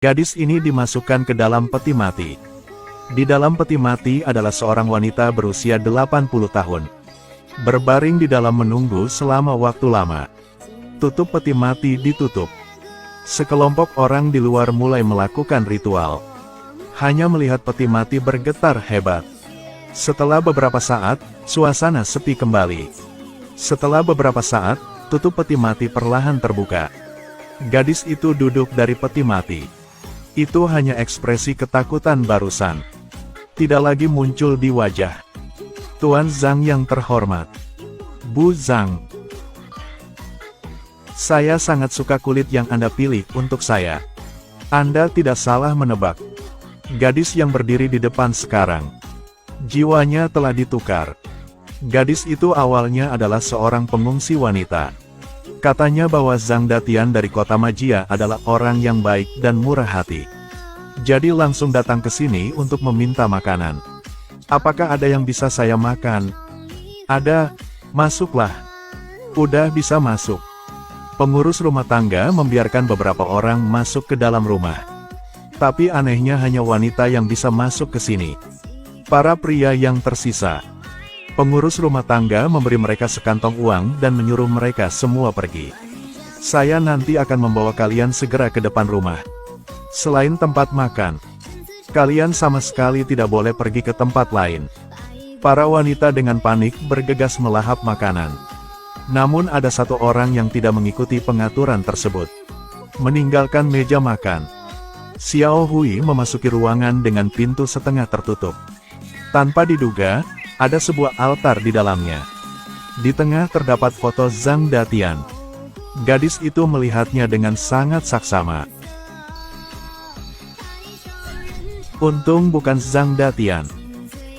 Gadis ini dimasukkan ke dalam peti mati. Di dalam peti mati adalah seorang wanita berusia 80 tahun. Berbaring di dalam menunggu selama waktu lama. Tutup peti mati ditutup. Sekelompok orang di luar mulai melakukan ritual. Hanya melihat peti mati bergetar hebat. Setelah beberapa saat, suasana sepi kembali. Setelah beberapa saat, tutup peti mati perlahan terbuka. Gadis itu duduk dari peti mati. Itu hanya ekspresi ketakutan barusan. Tidak lagi muncul di wajah. Tuan Zhang yang terhormat. Bu Zhang. Saya sangat suka kulit yang Anda pilih untuk saya. Anda tidak salah menebak. Gadis yang berdiri di depan sekarang. Jiwanya telah ditukar. Gadis itu awalnya adalah seorang pengungsi wanita. Katanya bahwa Zhang Datian dari kota Majia adalah orang yang baik dan murah hati. Jadi langsung datang ke sini untuk meminta makanan. Apakah ada yang bisa saya makan? Ada, masuklah. Udah bisa masuk. Pengurus rumah tangga membiarkan beberapa orang masuk ke dalam rumah. Tapi anehnya hanya wanita yang bisa masuk ke sini. Para pria yang tersisa. Pengurus rumah tangga memberi mereka sekantong uang dan menyuruh mereka semua pergi. Saya nanti akan membawa kalian segera ke depan rumah. Selain tempat makan, kalian sama sekali tidak boleh pergi ke tempat lain. Para wanita dengan panik bergegas melahap makanan. Namun ada satu orang yang tidak mengikuti pengaturan tersebut. Meninggalkan meja makan. Xiao Hui memasuki ruangan dengan pintu setengah tertutup. Tanpa diduga, ada sebuah altar di dalamnya. Di tengah terdapat foto Zhang Datian. Gadis itu melihatnya dengan sangat saksama. Untung bukan Zhang Datian.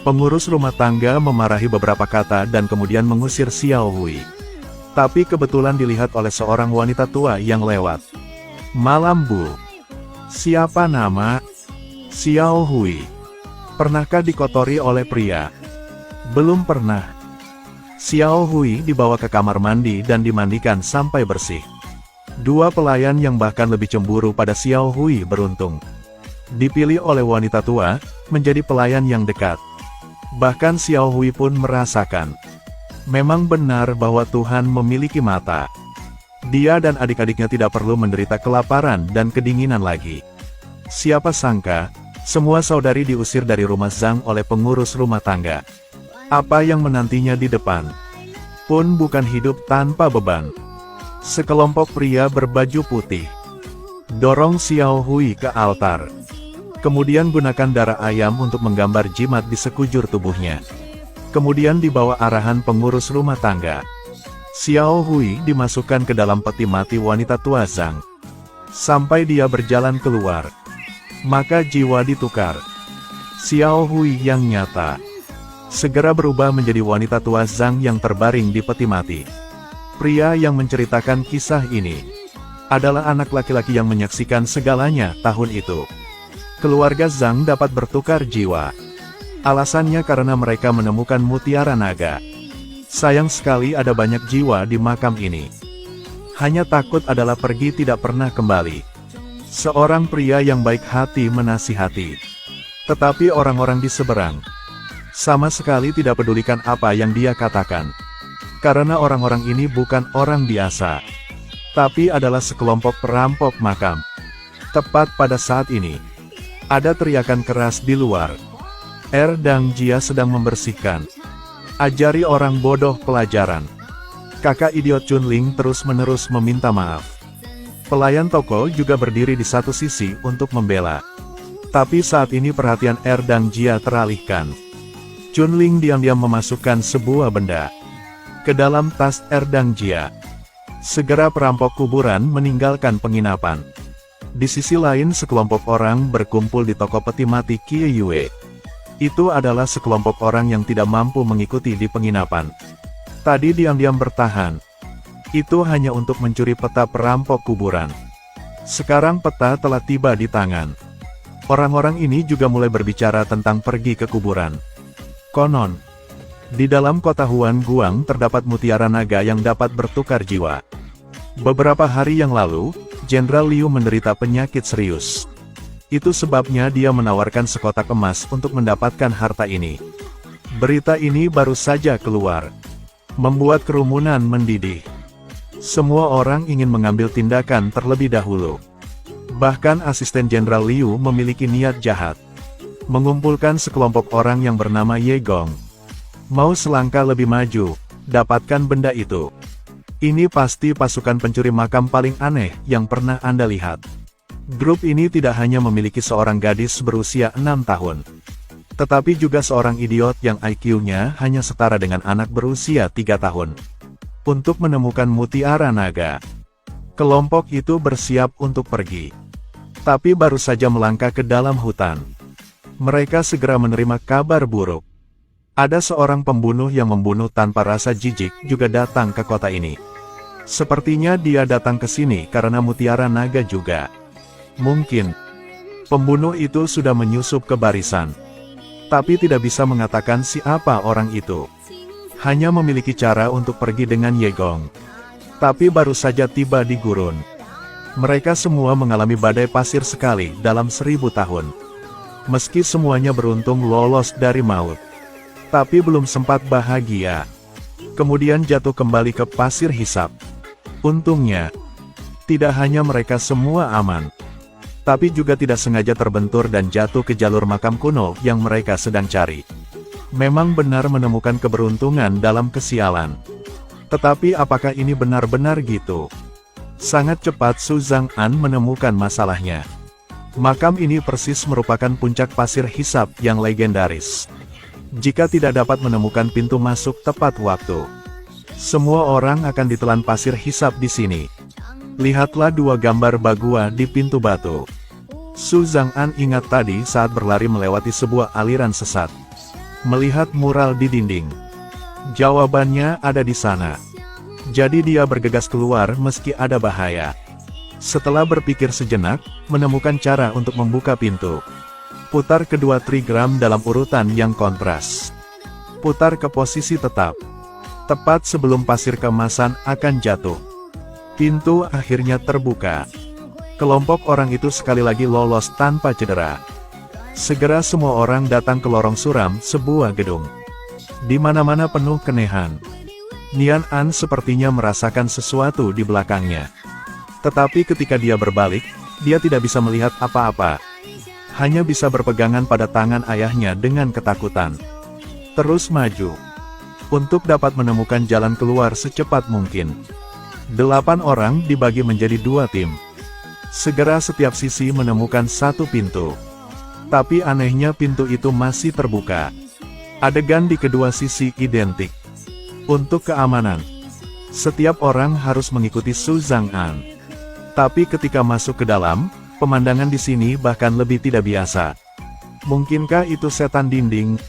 Pengurus rumah tangga memarahi beberapa kata dan kemudian mengusir Xiao Hui. Tapi kebetulan dilihat oleh seorang wanita tua yang lewat. Malam Bu. Siapa nama? Xiao Hui. Pernahkah dikotori oleh pria? Belum pernah. Xiao Hui dibawa ke kamar mandi dan dimandikan sampai bersih. Dua pelayan yang bahkan lebih cemburu pada Xiao Hui beruntung. Dipilih oleh wanita tua, menjadi pelayan yang dekat. Bahkan Xiao Hui pun merasakan. Memang benar bahwa Tuhan memiliki mata. Dia dan adik-adiknya tidak perlu menderita kelaparan dan kedinginan lagi. Siapa sangka, semua saudari diusir dari rumah Zhang oleh pengurus rumah tangga. Apa yang menantinya di depan pun bukan hidup tanpa beban. Sekelompok pria berbaju putih dorong Xiao Hui ke altar. Kemudian gunakan darah ayam untuk menggambar jimat di sekujur tubuhnya. Kemudian dibawa arahan pengurus rumah tangga. Xiao Hui dimasukkan ke dalam peti mati wanita tua Zhang. Sampai dia berjalan keluar, maka jiwa ditukar. Xiao Hui yang nyata segera berubah menjadi wanita tua Zhang yang terbaring di peti mati. Pria yang menceritakan kisah ini adalah anak laki-laki yang menyaksikan segalanya tahun itu. Keluarga Zhang dapat bertukar jiwa. Alasannya karena mereka menemukan mutiara naga. Sayang sekali ada banyak jiwa di makam ini. Hanya takut adalah pergi tidak pernah kembali. Seorang pria yang baik hati menasihati. Tetapi orang-orang di seberang sama sekali tidak pedulikan apa yang dia katakan. Karena orang-orang ini bukan orang biasa, tapi adalah sekelompok perampok makam. Tepat pada saat ini, ada teriakan keras di luar. Dang Jia sedang membersihkan. Ajari orang bodoh pelajaran. Kakak idiot Chunling terus-menerus meminta maaf. Pelayan toko juga berdiri di satu sisi untuk membela. Tapi saat ini perhatian Dang Jia teralihkan. Chunling diam-diam memasukkan sebuah benda ke dalam tas Dang Jia. Segera perampok kuburan meninggalkan penginapan. Di sisi lain sekelompok orang berkumpul di toko peti mati Kie Yue. Itu adalah sekelompok orang yang tidak mampu mengikuti di penginapan. Tadi diam-diam bertahan. Itu hanya untuk mencuri peta perampok kuburan. Sekarang peta telah tiba di tangan. Orang-orang ini juga mulai berbicara tentang pergi ke kuburan. Konon, di dalam kota Huan Guang terdapat mutiara naga yang dapat bertukar jiwa. Beberapa hari yang lalu, Jenderal Liu menderita penyakit serius. Itu sebabnya dia menawarkan sekotak emas untuk mendapatkan harta ini. Berita ini baru saja keluar, membuat kerumunan mendidih. Semua orang ingin mengambil tindakan terlebih dahulu. Bahkan asisten Jenderal Liu memiliki niat jahat, mengumpulkan sekelompok orang yang bernama Ye Gong. Mau selangkah lebih maju, dapatkan benda itu. Ini pasti pasukan pencuri makam paling aneh yang pernah Anda lihat. Grup ini tidak hanya memiliki seorang gadis berusia 6 tahun, tetapi juga seorang idiot yang IQ-nya hanya setara dengan anak berusia 3 tahun. Untuk menemukan mutiara naga, kelompok itu bersiap untuk pergi. Tapi baru saja melangkah ke dalam hutan, mereka segera menerima kabar buruk. Ada seorang pembunuh yang membunuh tanpa rasa jijik juga datang ke kota ini. Sepertinya dia datang ke sini karena mutiara naga juga. Mungkin pembunuh itu sudah menyusup ke barisan, tapi tidak bisa mengatakan siapa orang itu. Hanya memiliki cara untuk pergi dengan Ye Gong. Tapi baru saja tiba di gurun, mereka semua mengalami badai pasir sekali dalam 1000 tahun. Meski semuanya beruntung lolos dari maut, tapi belum sempat bahagia. Kemudian jatuh kembali ke pasir hisap. Untungnya, tidak hanya mereka semua aman, tapi juga tidak sengaja terbentur dan jatuh ke jalur makam kuno yang mereka sedang cari. Memang benar menemukan keberuntungan dalam kesialan. Tetapi apakah ini benar-benar gitu? Sangat cepat Su Zhang'an menemukan masalahnya. Makam ini persis merupakan puncak pasir hisap yang legendaris. Jika tidak dapat menemukan pintu masuk tepat waktu, semua orang akan ditelan pasir hisap di sini. Lihatlah 2 gambar bagua di pintu batu. Su Zhang'an ingat tadi saat berlari melewati sebuah aliran sesat, melihat mural di dinding. Jawabannya ada di sana. Jadi dia bergegas keluar meski ada bahaya. Setelah berpikir sejenak, menemukan cara untuk membuka pintu. Putar kedua trigram dalam urutan yang kontras. Putar ke posisi tetap, tepat sebelum pasir keemasan akan jatuh. Pintu akhirnya terbuka. Kelompok orang itu sekali lagi lolos tanpa cedera. Segera semua orang datang ke lorong suram sebuah gedung. Di mana-mana penuh kenehan. Nian An sepertinya merasakan sesuatu di belakangnya. Tetapi ketika dia berbalik, dia tidak bisa melihat apa-apa. Hanya bisa berpegangan pada tangan ayahnya dengan ketakutan. Terus maju, untuk dapat menemukan jalan keluar secepat mungkin. 8 orang dibagi menjadi 2 tim. Segera setiap sisi menemukan 1 pintu. Tapi anehnya pintu itu masih terbuka. Adegan di kedua sisi identik. Untuk keamanan, setiap orang harus mengikuti Su Zhang'an. Tapi ketika masuk ke dalam, pemandangan di sini bahkan lebih tidak biasa. Mungkinkah itu setan dinding?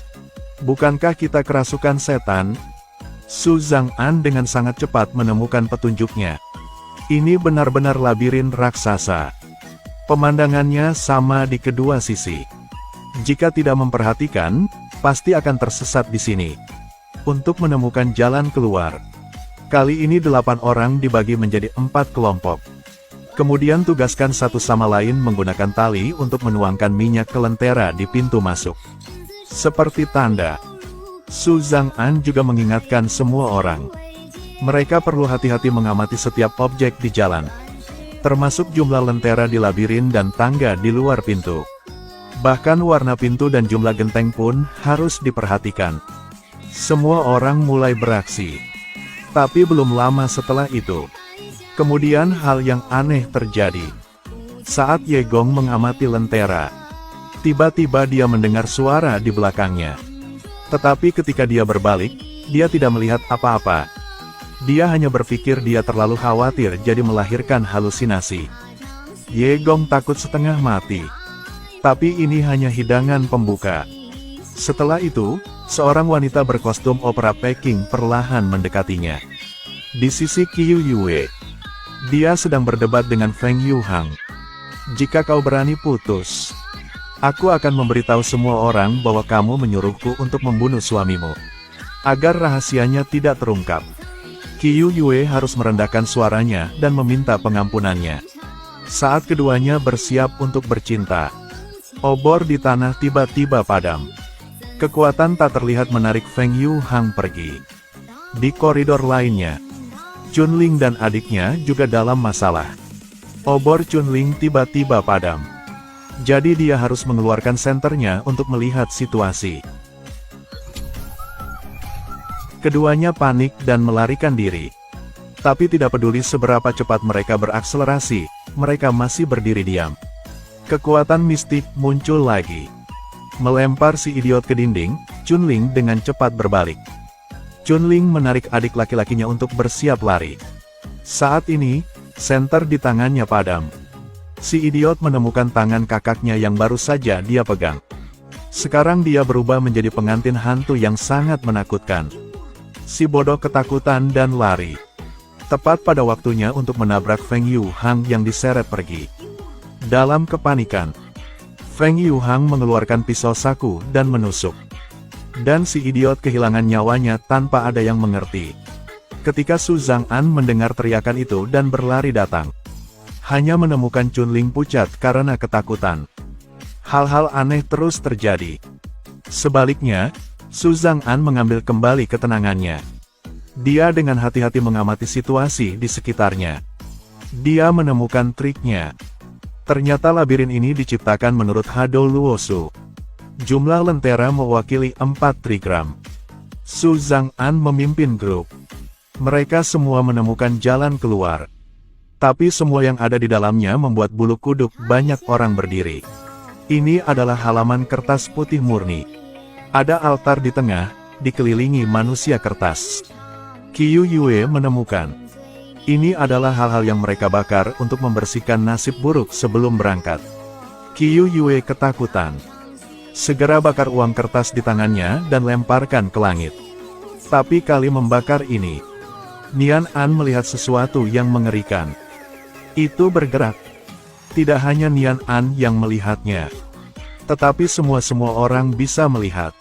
Bukankah kita kerasukan setan? Su Zhang'an dengan sangat cepat menemukan petunjuknya. Ini benar-benar labirin raksasa. Pemandangannya sama di kedua sisi. Jika tidak memperhatikan, pasti akan tersesat di sini. Untuk menemukan jalan keluar, kali ini 8 orang dibagi menjadi 4 kelompok. Kemudian tugaskan satu sama lain menggunakan tali untuk menuangkan minyak ke lentera di pintu masuk. Seperti tanda. Su Zhang'an juga mengingatkan semua orang. Mereka perlu hati-hati mengamati setiap objek di jalan, termasuk jumlah lentera di labirin dan tangga di luar pintu. Bahkan warna pintu dan jumlah genteng pun harus diperhatikan. Semua orang mulai beraksi. Tapi belum lama setelah itu, kemudian hal yang aneh terjadi. Saat Ye Gong mengamati lentera, tiba-tiba dia mendengar suara di belakangnya. Tetapi ketika dia berbalik, dia tidak melihat apa-apa. Dia hanya berpikir dia terlalu khawatir jadi melahirkan halusinasi. Ye Gong takut setengah mati. Tapi ini hanya hidangan pembuka. Setelah itu, seorang wanita berkostum opera Peking perlahan mendekatinya. Di sisi Qiu Yue, dia sedang berdebat dengan Feng Yuhang. Jika kau berani putus, aku akan memberitahu semua orang bahwa kamu menyuruhku untuk membunuh suamimu. Agar rahasianya tidak terungkap, Qiu Yue harus merendahkan suaranya dan meminta pengampunannya. Saat keduanya bersiap untuk bercinta, Obor di tanah tiba-tiba padam. Kekuatan tak terlihat menarik Feng Yuhang pergi. Di koridor lainnya, Chunling dan adiknya juga dalam masalah. Obor Chunling tiba-tiba padam. Jadi dia harus mengeluarkan senternya untuk melihat situasi. Keduanya panik dan melarikan diri. Tapi tidak peduli seberapa cepat mereka berakselerasi, mereka masih berdiri diam. Kekuatan mistik muncul lagi. Melempar si idiot ke dinding, Chunling dengan cepat berbalik. Chunling menarik adik laki-lakinya untuk bersiap lari. Saat ini, senter di tangannya padam. Si idiot menemukan tangan kakaknya yang baru saja dia pegang. Sekarang dia berubah menjadi pengantin hantu yang sangat menakutkan. Si bodoh ketakutan dan lari. Tepat pada waktunya untuk menabrak Feng Yuhang yang diseret pergi. Dalam kepanikan, Feng Yuhang mengeluarkan pisau saku dan menusuk. Dan si idiot kehilangan nyawanya tanpa ada yang mengerti. Ketika Su Zhang'an mendengar teriakan itu dan berlari datang, hanya menemukan Chunling pucat karena ketakutan. Hal-hal aneh terus terjadi. Sebaliknya, Su Zhang'an mengambil kembali ketenangannya. Dia dengan hati-hati mengamati situasi di sekitarnya. Dia menemukan triknya. Ternyata labirin ini diciptakan menurut Hado Luosu. Jumlah lentera mewakili 4 trigram. Su Zhang'an memimpin grup. Mereka semua menemukan jalan keluar. Tapi semua yang ada di dalamnya membuat bulu kuduk banyak orang berdiri. Ini adalah halaman kertas putih murni. Ada altar di tengah, dikelilingi manusia kertas. Qiu Yue menemukan. Ini adalah hal-hal yang mereka bakar untuk membersihkan nasib buruk sebelum berangkat. Qiu Yue ketakutan. Segera bakar uang kertas di tangannya dan lemparkan ke langit. Tapi kali membakar ini, Nian An melihat sesuatu yang mengerikan. Itu bergerak. Tidak hanya Nian An yang melihatnya, tetapi semua orang bisa melihat.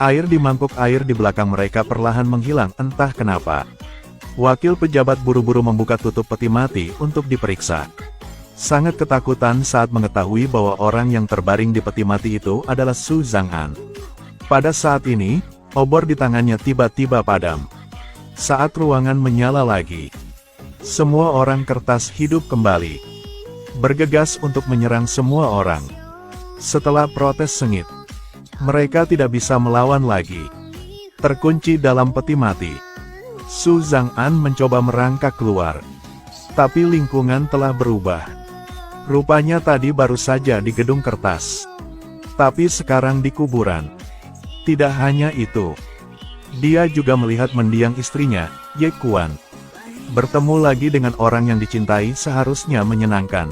Air di mangkuk air di belakang mereka perlahan menghilang entah kenapa. Wakil pejabat buru-buru membuka tutup peti mati untuk diperiksa. Sangat ketakutan saat mengetahui bahwa orang yang terbaring di peti mati itu adalah Su Zhang'an. Pada saat ini, obor di tangannya tiba-tiba padam. Saat ruangan menyala lagi, semua orang kertas hidup kembali. Bergegas untuk menyerang semua orang. Setelah protes sengit, mereka tidak bisa melawan lagi. Terkunci dalam peti mati, Su Zhang'an mencoba merangkak keluar. Tapi lingkungan telah berubah. Rupanya tadi baru saja di gedung kertas. Tapi sekarang di kuburan. Tidak hanya itu. Dia juga melihat mendiang istrinya, Ye Kuan. Bertemu lagi dengan orang yang dicintai seharusnya menyenangkan.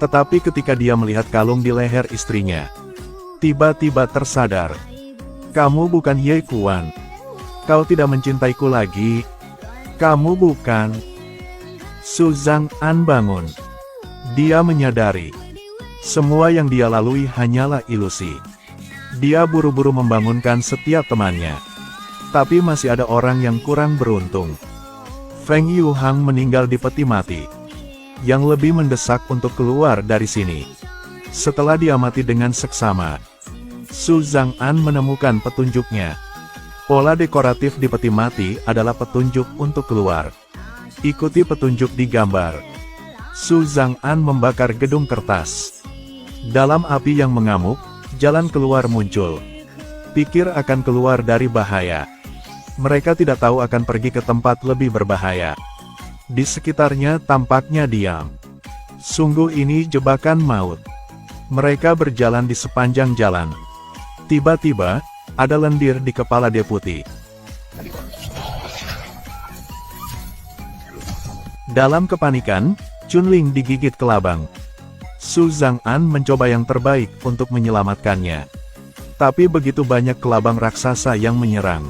Tetapi ketika dia melihat kalung di leher istrinya, tiba-tiba tersadar. Kamu bukan Ye Kuan. Kau tidak mencintaiku lagi. Kamu bukan. Su Zhang'an bangun. Dia menyadari, semua yang dia lalui hanyalah ilusi. Dia buru-buru membangunkan setiap temannya. Tapi masih ada orang yang kurang beruntung. Feng Yuhang meninggal di peti mati. Yang lebih mendesak untuk keluar dari sini. Setelah diamati dengan seksama, Su Zhang'an menemukan petunjuknya. Pola dekoratif di peti mati adalah petunjuk untuk keluar. Ikuti petunjuk di gambar. Su Zhang'an membakar gedung kertas. Dalam api yang mengamuk, jalan keluar muncul. Pikir akan keluar dari bahaya. Mereka tidak tahu akan pergi ke tempat lebih berbahaya. Di sekitarnya tampaknya diam. Sungguh ini jebakan maut. Mereka berjalan di sepanjang jalan. Tiba-tiba, ada lendir di kepala deputi. Dalam kepanikan, Chunling digigit kelabang. Su Zhang'an mencoba yang terbaik untuk menyelamatkannya. Tapi begitu banyak kelabang raksasa yang menyerang.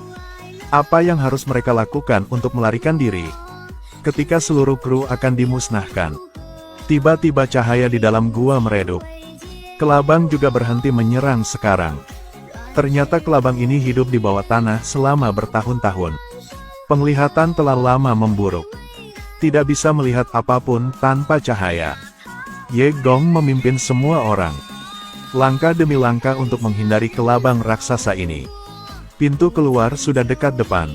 Apa yang harus mereka lakukan untuk melarikan diri? Ketika seluruh kru akan dimusnahkan. Tiba-tiba cahaya di dalam gua meredup. Kelabang juga berhenti menyerang sekarang. Ternyata kelabang ini hidup di bawah tanah selama bertahun-tahun. Penglihatan telah lama memburuk. Tidak bisa melihat apapun tanpa cahaya. Ye Gong memimpin semua orang. langkah demi langkah untuk menghindari kelabang raksasa ini. Pintu keluar sudah dekat depan.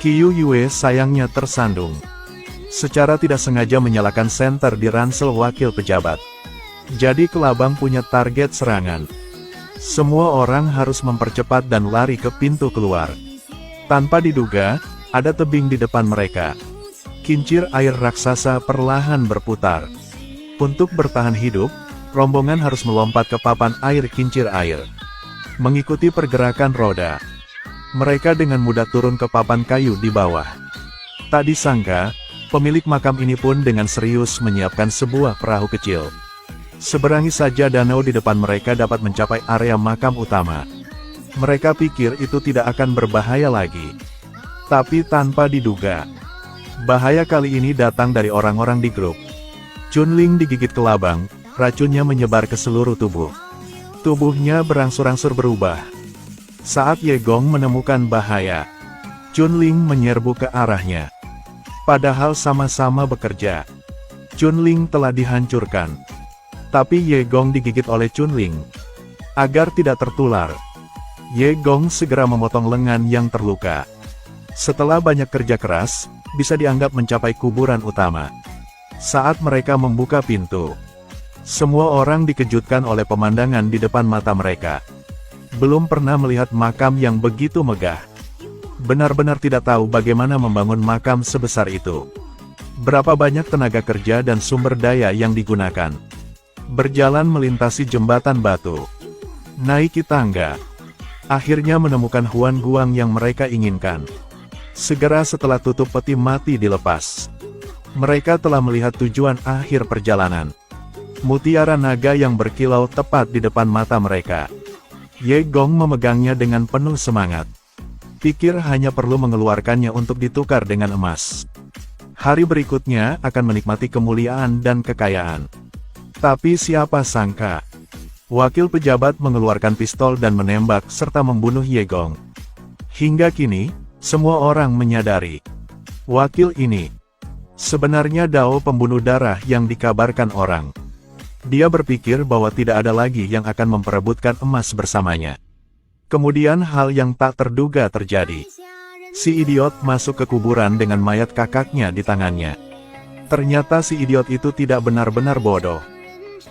Qiu Yue sayangnya tersandung. Secara tidak sengaja menyalakan senter di ransel wakil pejabat. Jadi kelabang punya target serangan. Semua orang harus mempercepat dan lari ke pintu keluar. Tanpa diduga, ada tebing di depan mereka. Kincir air raksasa perlahan berputar. Untuk bertahan hidup, rombongan harus melompat ke papan air kincir air. Mengikuti pergerakan roda, mereka dengan mudah turun ke papan kayu di bawah. Tak disangka, pemilik makam ini pun dengan serius menyiapkan sebuah perahu kecil. Seberangi saja danau di depan mereka dapat mencapai area makam utama. Mereka pikir itu tidak akan berbahaya lagi. Tapi tanpa diduga, bahaya kali ini datang dari orang-orang di grup. Chunling digigit kelabang, racunnya menyebar ke seluruh tubuh. Tubuhnya berangsur-angsur berubah. Saat Ye Gong menemukan bahaya, Chunling menyerbu ke arahnya. Padahal sama-sama bekerja, Chunling telah dihancurkan. Tapi Ye Gong digigit oleh Chunling. Agar tidak tertular, Ye Gong segera memotong lengan yang terluka. Setelah banyak kerja keras, bisa dianggap mencapai kuburan utama. Saat mereka membuka pintu, semua orang dikejutkan oleh pemandangan di depan mata mereka. Belum pernah melihat makam yang begitu megah. Benar-benar tidak tahu bagaimana membangun makam sebesar itu. Berapa banyak tenaga kerja dan sumber daya yang digunakan. Berjalan melintasi jembatan batu, naiki tangga, akhirnya menemukan Huan Guang yang mereka inginkan. Segera setelah tutup peti mati dilepas, mereka telah melihat tujuan akhir perjalanan. Mutiara naga yang berkilau tepat di depan mata mereka. Ye Gong memegangnya dengan penuh semangat. Pikir hanya perlu mengeluarkannya untuk ditukar dengan emas. Hari berikutnya akan menikmati kemuliaan dan kekayaan. Tapi siapa sangka, wakil pejabat mengeluarkan pistol dan menembak serta membunuh Ye Gong. Hingga kini, semua orang menyadari, wakil ini sebenarnya Dao pembunuh darah yang dikabarkan orang. Dia berpikir bahwa tidak ada lagi yang akan memperebutkan emas bersamanya. Kemudian hal yang tak terduga terjadi. Si idiot masuk ke kuburan dengan mayat kakaknya di tangannya. Ternyata si idiot itu tidak benar-benar bodoh.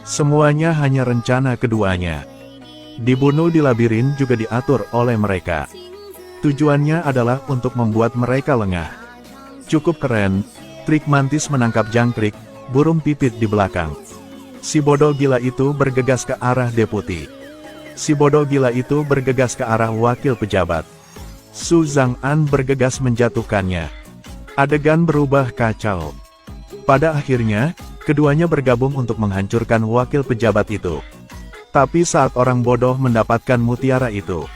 Semuanya hanya rencana keduanya. Dibunuh di labirin juga diatur oleh mereka. Tujuannya adalah untuk membuat mereka lengah. Cukup keren, trik mantis menangkap jangkrik, burung pipit di belakang. Si bodoh gila itu bergegas ke arah deputi. Si bodoh gila itu bergegas ke arah wakil pejabat. Su Zhang'an bergegas menjatuhkannya. Adegan berubah kacau. Pada akhirnya, keduanya bergabung untuk menghancurkan wakil pejabat itu. Tapi saat orang bodoh mendapatkan mutiara itu,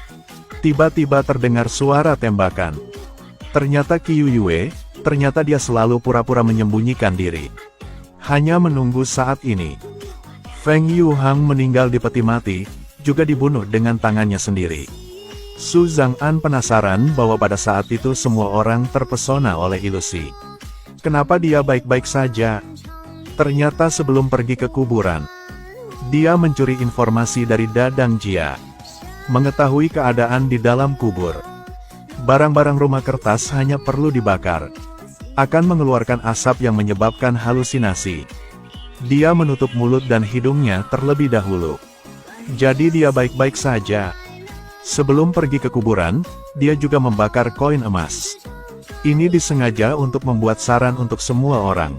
tiba-tiba terdengar suara tembakan. Ternyata Qiu Yue, ternyata dia selalu pura-pura menyembunyikan diri. Hanya menunggu saat ini. Feng Yuhang meninggal di peti mati, juga dibunuh dengan tangannya sendiri. Su Zhang'an penasaran bahwa pada saat itu semua orang terpesona oleh ilusi. Kenapa dia baik-baik saja? Ternyata sebelum pergi ke kuburan, dia mencuri informasi dari Dadang Jia. Mengetahui keadaan di dalam kubur. Barang-barang rumah kertas hanya perlu dibakar. Akan mengeluarkan asap yang menyebabkan halusinasi. Dia menutup mulut dan hidungnya terlebih dahulu. Jadi dia baik-baik saja. Sebelum pergi ke kuburan, dia juga membakar koin emas. Ini disengaja untuk membuat saran untuk semua orang.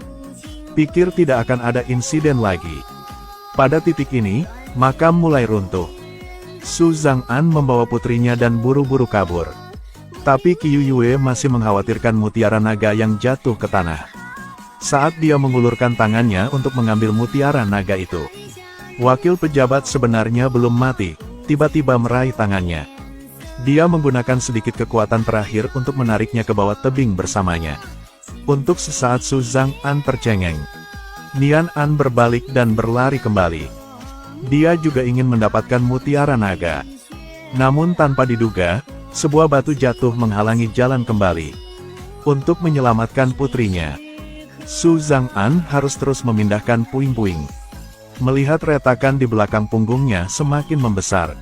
Pikir tidak akan ada insiden lagi. Pada titik ini, makam mulai runtuh. Su Zhang'an membawa putrinya dan buru-buru kabur. Tapi Qiu Yue masih mengkhawatirkan mutiara naga yang jatuh ke tanah. Saat dia mengulurkan tangannya untuk mengambil mutiara naga itu, wakil pejabat sebenarnya belum mati, tiba-tiba meraih tangannya. Dia menggunakan sedikit kekuatan terakhir untuk menariknya ke bawah tebing bersamanya. Untuk sesaat Su Zhang'an tercengeng. Nian An berbalik dan berlari kembali. Dia juga ingin mendapatkan mutiara naga. Namun tanpa diduga, sebuah batu jatuh menghalangi jalan kembali. Untuk menyelamatkan putrinya, Su Zhang'an harus terus memindahkan puing-puing. Melihat retakan di belakang punggungnya semakin membesar,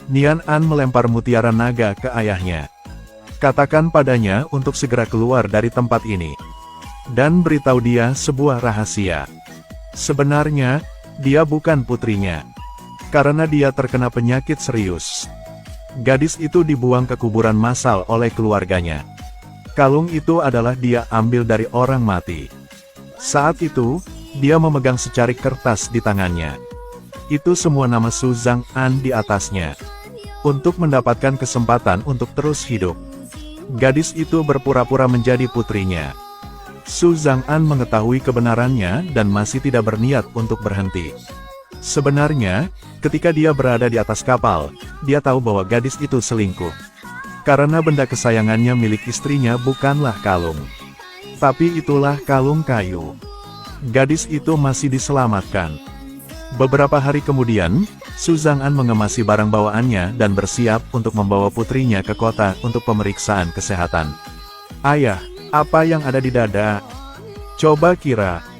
Nian An melempar mutiara naga ke ayahnya. Katakan padanya untuk segera keluar dari tempat ini. Dan beritahu dia sebuah rahasia. Sebenarnya, dia bukan putrinya. Karena dia terkena penyakit serius. Gadis itu dibuang ke kuburan massal oleh keluarganya. Kalung itu adalah dia ambil dari orang mati. Saat itu, dia memegang secarik kertas di tangannya. Itu semua nama Su Zhang'an di atasnya. Untuk mendapatkan kesempatan untuk terus hidup. Gadis itu berpura-pura menjadi putrinya. Su Zhang'an mengetahui kebenarannya dan masih tidak berniat untuk berhenti. Sebenarnya, ketika dia berada di atas kapal, dia tahu bahwa gadis itu selingkuh. Karena benda kesayangannya milik istrinya bukanlah kalung. Tapi itulah kalung kayu. Gadis itu masih diselamatkan. Beberapa hari kemudian, Su Zhang'an mengemasi barang bawaannya dan bersiap untuk membawa putrinya ke kota untuk pemeriksaan kesehatan. Ayah, apa yang ada di dada? Coba kira.